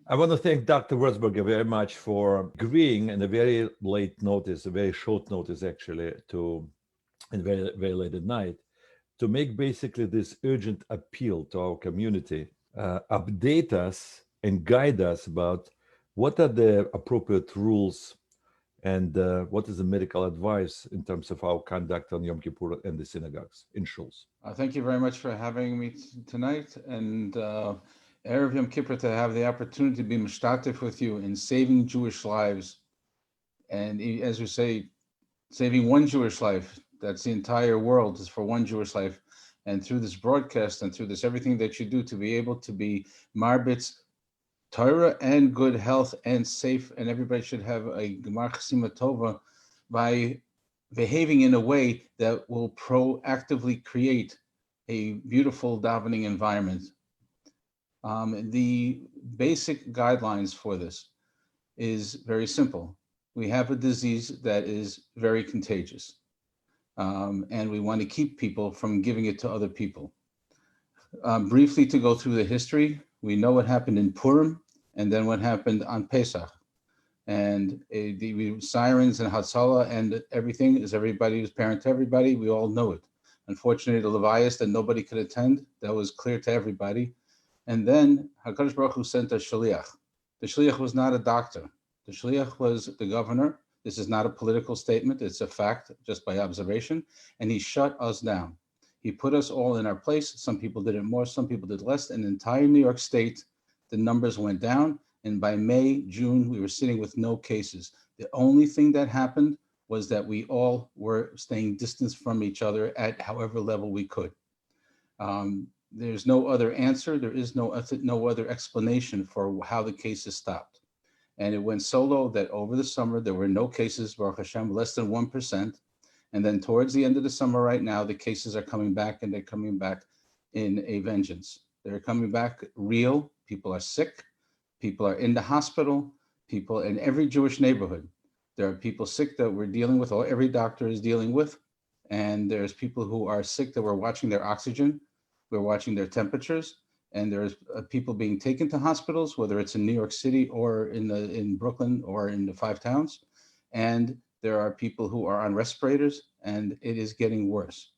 I want to thank Dr. Wurzberger very much for agreeing in a very late notice, a very short notice actually, to and very very late at night, to make basically this urgent appeal to our community, update us and guide us about what are the appropriate rules and what is the medical advice in terms of our conduct on Yom Kippur and the synagogues in shuls. Thank you very much for having me tonight, and Erev Yom Kippur, to have the opportunity to be mishtatif with you in saving Jewish lives. And as you say, saving one Jewish life, that's the entire world, is for one Jewish life. And through this broadcast and through this everything that you do, to be able to be marbitz Torah and good health and safe, and everybody should have a Gemar Chasima Tova by behaving in a way that will proactively create a beautiful davening environment. The basic guidelines for this is very simple. We have a disease that is very contagious, and we want to keep people from giving it to other people. Briefly, to go through the history, we know what happened in Purim and then what happened on Pesach. And the sirens and Hatzalah and everything is everybody who's parent to everybody. We all know it. Unfortunately, the Levias that nobody could attend, that was clear to everybody. And then HaKadosh Baruch Hu sent a Shaliach. The Shaliach was not a doctor. The Shaliach was the governor. This is not a political statement. It's a fact just by observation. And he shut us down. He put us all in our place. Some people did it more, some people did less. In the entire New York State, the numbers went down. And by May, June, we were sitting with no cases. The only thing that happened was that we all were staying distance from each other at however level we could. There's no other answer. There is no other explanation for how the cases stopped. And it went so low that over the summer, there were no cases, Baruch Hashem, less than 1%. And then towards the end of the summer right now, the cases are coming back, and they're coming back in a vengeance. They're coming back real. People are sick. People are in the hospital. People in every Jewish neighborhood. There are people sick that we're dealing with, or every doctor is dealing with. And there's people who are sick that we're watching their oxygen. We're watching their temperatures. And there's people being taken to hospitals, whether it's in New York City or in Brooklyn or in the five towns. And there are people who are on respirators, and it is getting worse.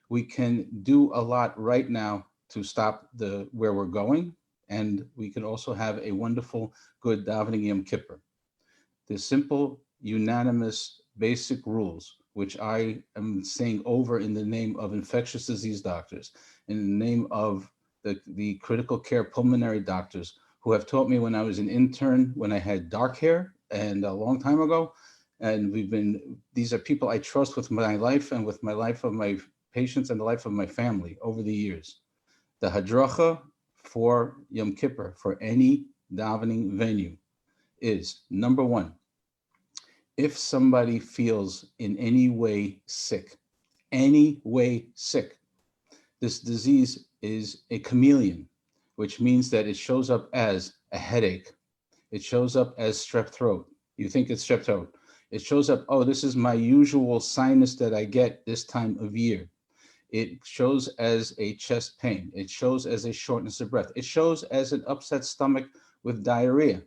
We can do a lot right now to stop where we're going, and we can also have a wonderful, good davening Yom Kippur. The simple, unanimous, basic rules, which I am saying over in the name of infectious disease doctors, in the name of the critical care pulmonary doctors who have taught me when I was an intern, when I had dark hair, and a long time ago. And these are people I trust with my life and with my life of my patients and the life of my family over the years. The hadracha for Yom Kippur, for any davening venue, is number one, if somebody feels in any way sick, this disease is a chameleon, which means that it shows up as a headache. It shows up as strep throat. You think it's strep throat. It shows up, oh, this is my usual sinus that I get this time of year. It shows as a chest pain. It shows as a shortness of breath. It shows as an upset stomach with diarrhea.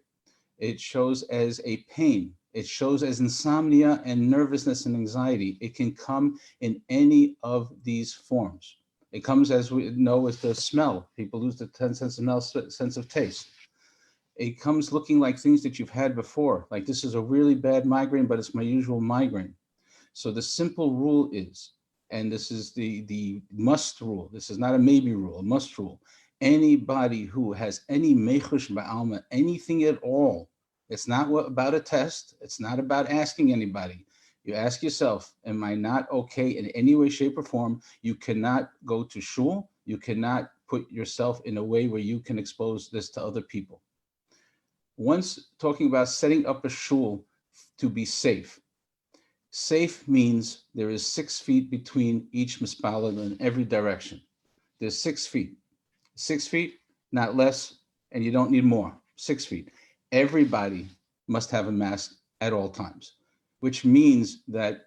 It shows as a pain. It shows as insomnia and nervousness and anxiety. It can come in any of these forms. It comes, as we know, with the smell. People lose the sense of smell, sense of taste. It comes looking like things that you've had before, like this is a really bad migraine, but it's my usual migraine. So the simple rule is, and this is the must rule, this is not a maybe rule, a must rule. Anybody who has any mechush ba'alma, anything at all, it's not about a test, it's not about asking anybody. You ask yourself, am I not okay in any way, shape, or form? You cannot go to shul, you cannot put yourself in a way where you can expose this to other people. Once talking about setting up a shul to be safe. Safe means there is 6 feet between each mispalel in every direction. There's 6 feet. 6 feet, not less, and you don't need more. 6 feet. Everybody must have a mask at all times, which means that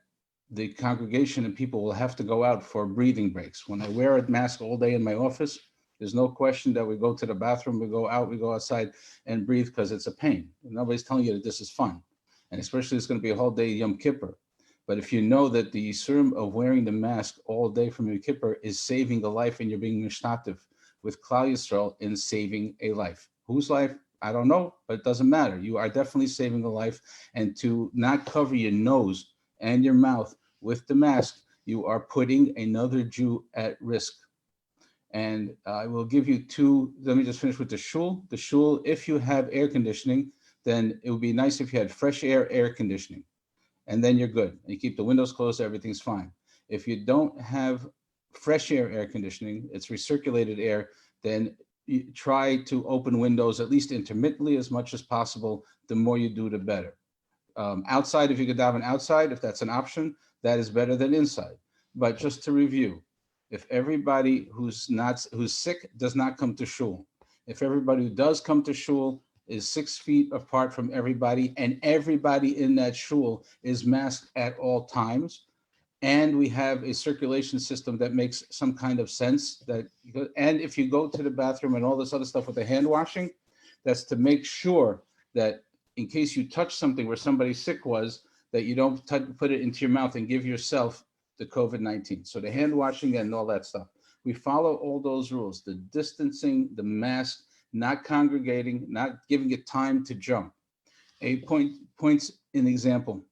the congregation and people will have to go out for breathing breaks. When I wear a mask all day in my office, There's no question that we go to the bathroom, we go out, we go outside and breathe because it's a pain. Nobody's telling you that this is fun. And especially it's going to be a whole day Yom Kippur. But if you know that the yisurim of wearing the mask all day from Yom Kippur is saving a life, and you're being mishtatif with Klal Yisrael in saving a life. Whose life? I don't know, but it doesn't matter. You are definitely saving a life. And to not cover your nose and your mouth with the mask, you are putting another Jew at risk. And I will give you two. Let me just finish with the shul. The shul, if you have air conditioning, then it would be nice if you had fresh air conditioning. And then you're good. You keep the windows closed, everything's fine. If you don't have fresh air conditioning, it's recirculated air, then you try to open windows at least intermittently as much as possible. The more you do, the better. Outside, if you could daven outside, if that's an option, that is better than inside. But just to review, if everybody who's sick does not come to shul, if everybody who does come to shul is 6 feet apart from everybody, and everybody in that shul is masked at all times, and we have a circulation system that makes some kind of sense, and if you go to the bathroom and all this other stuff with the hand washing, that's to make sure that in case you touch something where somebody sick was, that you don't put it into your mouth and give yourself the COVID-19. So the hand washing and all that stuff. We follow all those rules, the distancing, the mask, not congregating, not giving it time to jump. Points an example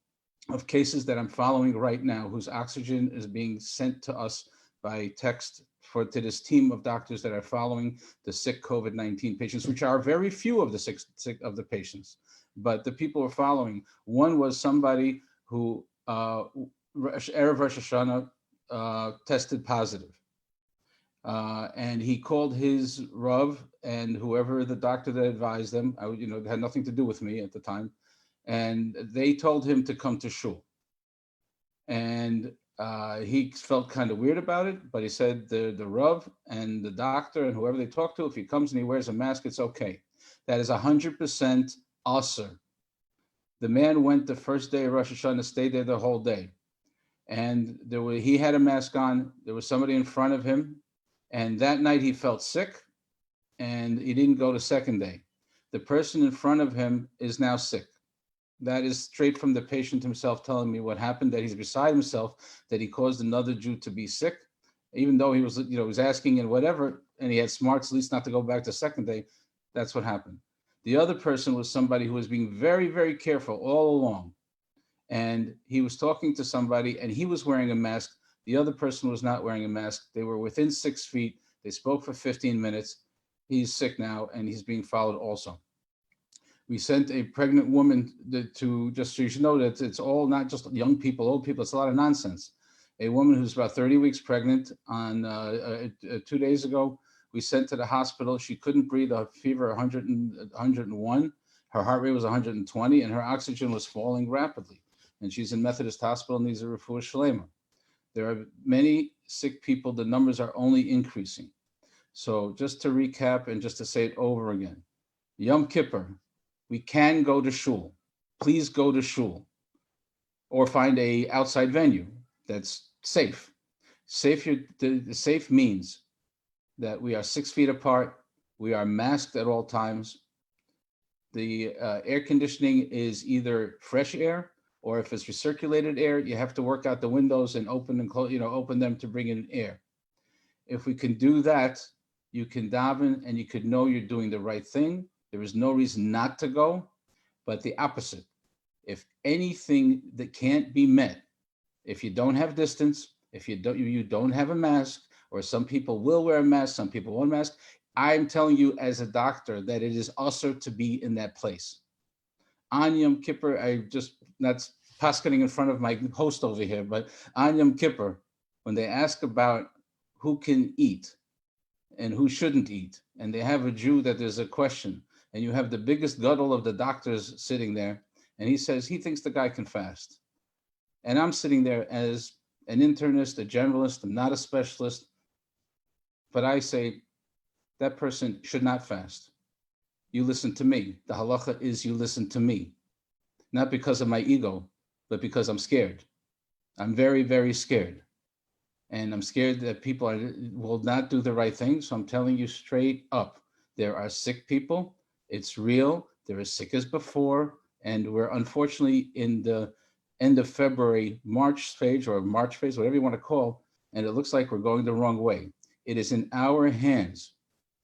of cases that I'm following right now, whose oxygen is being sent to us by text to this team of doctors that are following the sick COVID-19 patients, which are very few of the sick of the patients, but the people are following. One was somebody who Erev Rosh Hashanah tested positive. And he called his Rav and whoever the doctor that advised them, it had nothing to do with me at the time, and they told him to come to shul. And he felt kind of weird about it, but he said the Rav and the doctor and whoever they talk to, if he comes and he wears a mask, it's okay. That is 100% asur. The man went the first day of Rosh Hashanah, stayed there the whole day. And he had a mask on. There was somebody in front of him. And that night he felt sick and he didn't go the second day. The person in front of him is now sick. That is straight from the patient himself telling me what happened, that he's beside himself, that he caused another Jew to be sick, even though he was, was asking and whatever, and he had smarts at least not to go back the second day. That's what happened. The other person was somebody who was being very, very careful all along. And he was talking to somebody and he was wearing a mask. The other person was not wearing a mask. They were within 6 feet. They spoke for 15 minutes. He's sick now and he's being followed also. We sent a pregnant woman to, just so you should know that it's all not just young people, old people, it's a lot of nonsense. A woman who's about 30 weeks pregnant on 2 days ago, we sent to the hospital. She couldn't breathe, a fever 101. Her heart rate was 120 and her oxygen was falling rapidly. And she's in Methodist Hospital, needs a refuah shlema. There are many sick people. The numbers are only increasing. So just to recap and just to say it over again, Yom Kippur, we can go to shul. Please go to shul or find a outside venue that's safe. Safe means that we are 6 feet apart. We are masked at all times. The air conditioning is either fresh air, or if it's recirculated air, you have to work out the windows and open and close, open them to bring in air. If we can do that, you can daven and you could know you're doing the right thing. There is no reason not to go, but the opposite. If anything that can't be met, if you don't have distance, if you don't have a mask, or some people will wear a mask, some people won't mask, I'm telling you as a doctor that it is asur to be in that place. On Yom Kippur, that's paskening in front of my host over here, but on Yom Kippur, when they ask about who can eat and who shouldn't eat, and they have a Jew that there's a question, and you have the biggest guddle of the doctors sitting there, and he says he thinks the guy can fast. And I'm sitting there as an internist, a generalist, I'm not a specialist, but I say that person should not fast. You listen to me. The halacha is you listen to me, not because of my ego, but because I'm scared. I'm very, very scared. And I'm scared that people will not do the right thing. So I'm telling you straight up, there are sick people. It's real. They're as sick as before. And we're unfortunately in the end of February, March phase, or March phase, whatever you want to call, and it looks like we're going the wrong way. It is in our hands.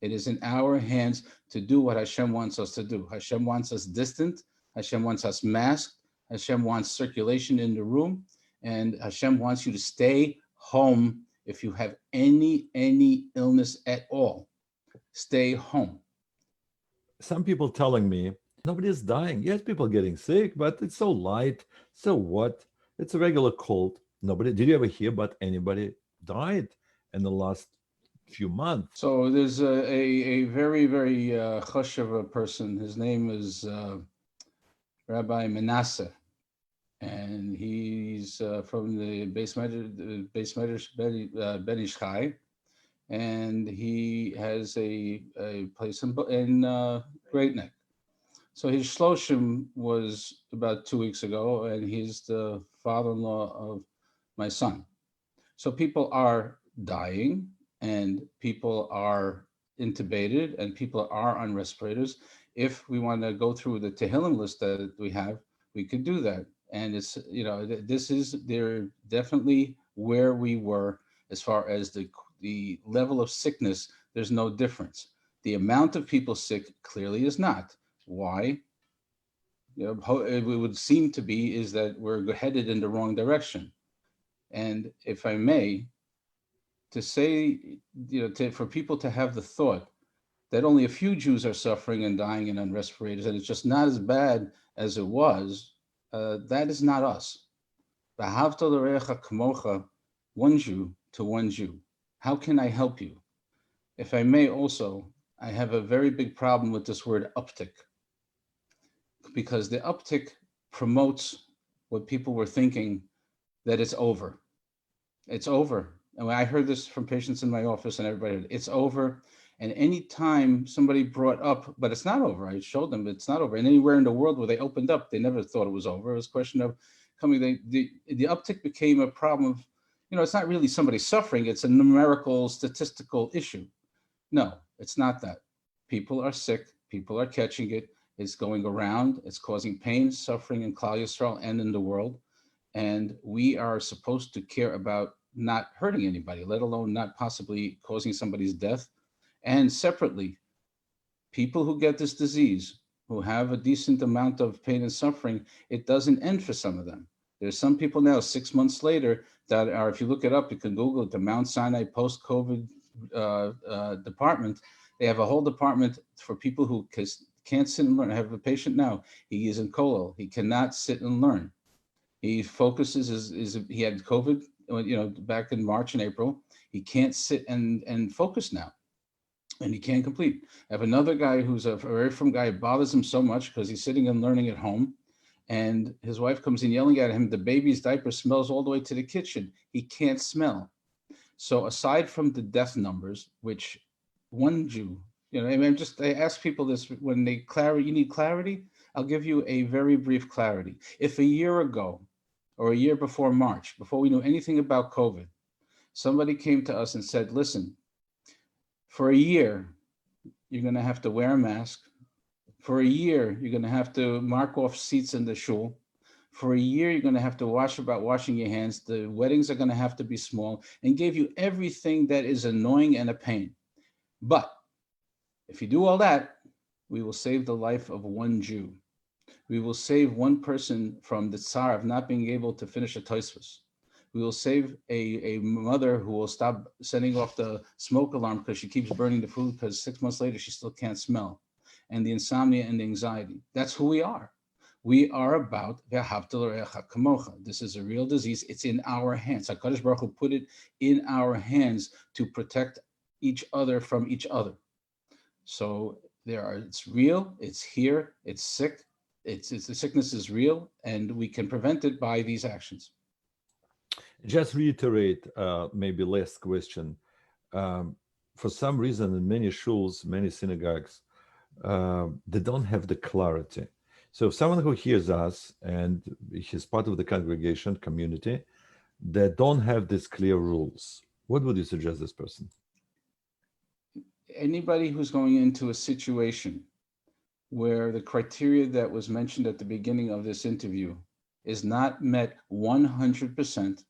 It is in our hands to do what Hashem wants us to do. Hashem wants us distant. Hashem wants us masked. Hashem wants circulation in the room. And Hashem wants you to stay home. If you have any illness at all, stay home. Some people telling me nobody's dying. Yes, people getting sick, but it's so light. So what? It's a regular cold. Nobody. Did you ever hear about anybody died in the last few months? So there's a very chashuv person. His name is Rabbi Manasseh, and he's from the Beis Medrash Ben Ish Chai, and he has a place in Great Neck. So his shloshim was about 2 weeks ago, and he's the father-in-law of my son. So people are dying, and people are intubated, and people are on respirators. If we want to go through the Tehillim list that we have, we could do that. And it's, they're definitely where we were as far as the level of sickness. There's no difference. The amount of people sick clearly is not. Why? It would seem to be is that we're headed in the wrong direction. And if I may, to say, for people to have the thought that only a few Jews are suffering and dying and on respirators, and it's just not as bad as it was, that is not us. V'ahavta l'reacha kamocha, one Jew to one Jew. How can I help you? If I may also, I have a very big problem with this word uptick, because the uptick promotes what people were thinking, that it's over. It's over. And I heard this from patients in my office, and everybody heard, it's over. And anytime somebody brought up, but it's not over, I showed them it's not over. And anywhere in the world where they opened up, they never thought it was over. It was a question of coming, the uptick became a problem of, it's not really somebody suffering, it's a numerical, statistical issue. No, it's not that. People are sick, people are catching it, it's going around, it's causing pain, suffering in Klal Yisrael and in the world. And we are supposed to care about not hurting anybody, let alone not possibly causing somebody's death. And separately, people who get this disease, who have a decent amount of pain and suffering, it doesn't end for some of them. There's some people now 6 months later that are, if you look it up, you can Google it, the Mount Sinai post-COVID department. They have a whole department for people who can't sit and learn. I have a patient now, he is in Kollel, he cannot sit and learn. He focuses, he had COVID, back in March and April. He can't sit and focus now, and he can't complete. I have another guy who's a very from guy. It bothers him so much because he's sitting and learning at home, and his wife comes in yelling at him. The baby's diaper smells all the way to the kitchen. He can't smell. So aside from the death numbers, which one Jew, I ask people this when you need clarity. I'll give you a very brief clarity. If a year ago, or a year before March, before we knew anything about COVID, somebody came to us and said, listen, for a year, you're going to have to wear a mask. For a year, you're going to have to mark off seats in the shul. For a year, you're going to have to about washing your hands. The weddings are going to have to be small, and gave you everything that is annoying and a pain. But if you do all that, we will save the life of one Jew. We will save one person from the tsar of not being able to finish a tosfos. We will save a mother who will stop sending off the smoke alarm because she keeps burning the food because 6 months later she still can't smell. And the insomnia and the anxiety. That's who we are. We are about v'ahavta l'reacha kamocha. This is a real disease. It's in our hands. HaKadosh Baruch Hu put it in our hands to protect each other from each other. So it's real, it's here, it's sick. The sickness is real, and we can prevent it by these actions. Just reiterate, maybe last question. For some reason, in many shuls, many synagogues, they don't have the clarity. So if someone who hears us and he's part of the congregation community, that don't have these clear rules, what would you suggest this person? Anybody who's going into a situation where the criteria that was mentioned at the beginning of this interview is not met 100%,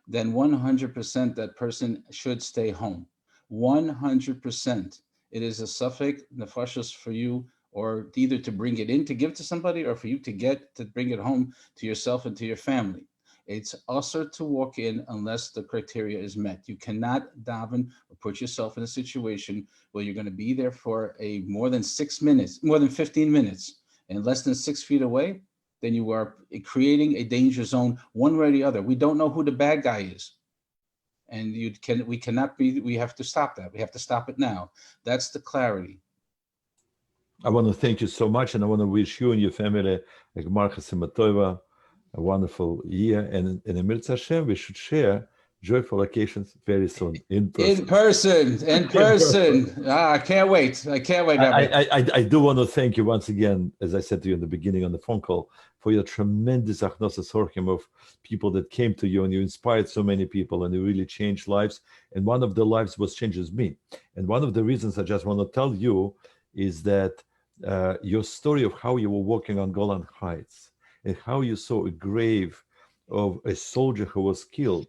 then 100% that person should stay home. 100%. It is a safek nefashos for you, or either to bring it in to give to somebody, or for you to bring it home to yourself and to your family. It's usher to walk in unless the criteria is met. You cannot daven or put yourself in a situation where you're going to be there for more than 15 minutes, and less than 6 feet away. Then you are creating a danger zone one way or the other. We don't know who the bad guy is. And we have to stop that. We have to stop it now. That's the clarity. I want to thank you so much, and I want to wish you and your family a Gmar Chasima Tova, a wonderful year. And in Emir Hashem, we should share joyful occasions very soon in person. In person. I can't wait. I do want to thank you once again, as I said to you in the beginning on the phone call, for your tremendous achnosas horchim of people that came to you, and you inspired so many people, and you really changed lives. And one of the lives was changes me. And one of the reasons I just want to tell you is that your story of how you were walking on Golan Heights and how you saw a grave of a soldier who was killed,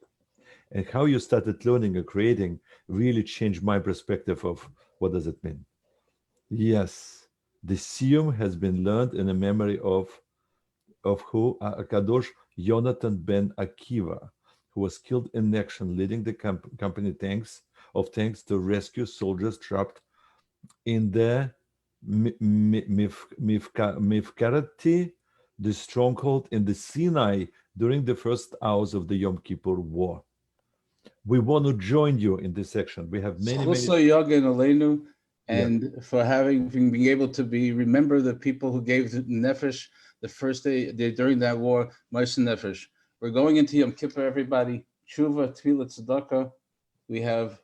and how you started learning and creating really changed my perspective of what does it mean. Yes, the Siyum has been learned in a memory of who? Kadosh Yonatan ben Akiva, who was killed in action leading the company tanks to rescue soldiers trapped in the Mifkarati, the stronghold in the Sinai during the first hours of the Yom Kippur War. We want to join you in this section. We have many and for being able to remember the people who gave the nefesh the first day during that war, Ma'aser Nefesh. We're going into Yom Kippur, everybody. Tshuva, Tefillah, Tzedakah. We have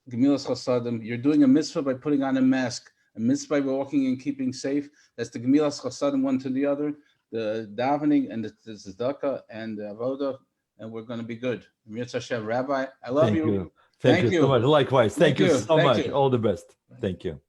Gemilas Chasadim. You're doing a mitzvah by putting on a mask. A mitzvah by walking and keeping safe. That's the Gemilas Chasadim one to the other. The davening and the tzedakah and the avodah, and we're going to be good. Emir Hashem, Rabbi, I love you. Thank you so much. Likewise. Thank you so much. All the best. Thank you.